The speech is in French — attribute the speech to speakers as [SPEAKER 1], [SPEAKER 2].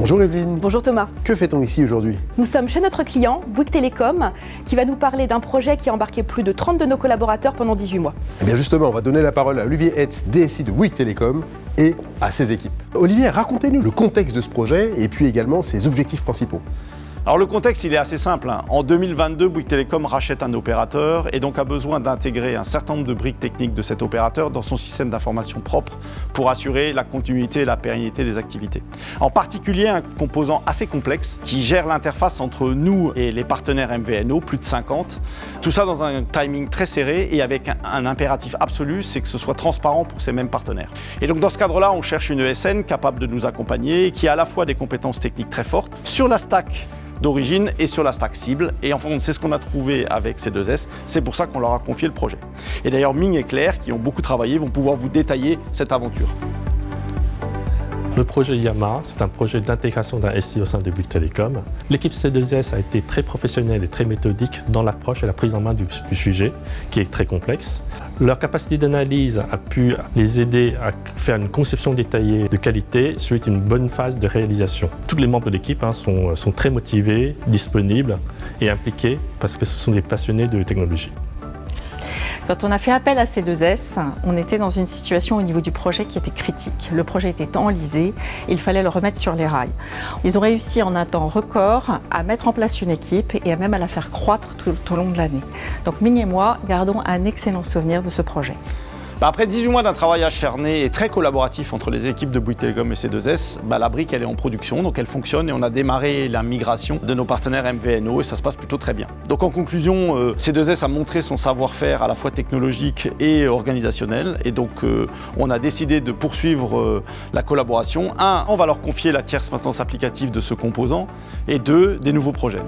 [SPEAKER 1] Bonjour Evelyne.
[SPEAKER 2] Bonjoor Thomas.
[SPEAKER 1] Que fait-on ici aujourd'hui?
[SPEAKER 2] Nous sommes chez notre client, Bouygues Telecom, qui va nous parler d'un projet qui a embarqué plus de 30 de nos collaborateurs pendant 18 mois.
[SPEAKER 1] Eh bien justement, on va donner la parole à Olivier Hetz, DSI de Bouygues Telecom, et à ses équipes. Olivier, racontez-nous le contexte de ce projet et puis également ses objectifs principaux.
[SPEAKER 3] Alors le contexte, il est assez simple. En 2022, Bouygues Telecom rachète un opérateur et donc a besoin d'intégrer un certain nombre de briques techniques de cet opérateur dans son système d'information propre pour assurer la continuité et la pérennité des activités. En particulier, un composant assez complexe qui gère l'interface entre nous et les partenaires MVNO, plus de 50. Tout ça dans un timing très serré et avec un impératif absolu, c'est que ce soit transparent pour ces mêmes partenaires. Et donc dans ce cadre-là, on cherche une ESN capable de nous accompagner, qui a à la fois des compétences techniques très fortes sur la stack d'origine et sur la stack cible. Et enfin, c'est ce qu'on a trouvé avec C2S. C'est pour ça qu'on leur a confié le projet. Et d'ailleurs, Ming et Claire, qui ont beaucoup travaillé, vont pouvoir vous détailler cette aventure.
[SPEAKER 4] Le projet Yama, c'est un projet d'intégration d'un SI au sein de Bouygues Telecom. L'équipe C2S a été très professionnelle et très méthodique dans l'approche et la prise en main du sujet, qui est très complexe. Leur capacité d'analyse a pu les aider à faire une conception détaillée de qualité suite à une bonne phase de réalisation. Tous les membres de l'équipe sont très motivés, disponibles et impliqués parce que ce sont des passionnés de technologie.
[SPEAKER 5] Quand on a fait appel à C2S, on était dans une situation au niveau du projet qui était critique. Le projet était enlisé et il fallait le remettre sur les rails. Ils ont réussi en un temps record à mettre en place une équipe et même à la faire croître tout au long de l'année. Donc Ming et moi gardons un excellent souvenir de ce projet.
[SPEAKER 3] Après 18 mois d'un travail acharné et très collaboratif entre les équipes de Bouygues Telecom et C2S, la brique elle est en production, donc elle fonctionne et on a démarré la migration de nos partenaires MVNO et ça se passe plutôt très bien. Donc en conclusion, C2S a montré son savoir-faire à la fois technologique et organisationnel et donc on a décidé de poursuivre la collaboration. 1, on va leur confier la tierce maintenance applicative de ce composant et 2, des nouveaux projets.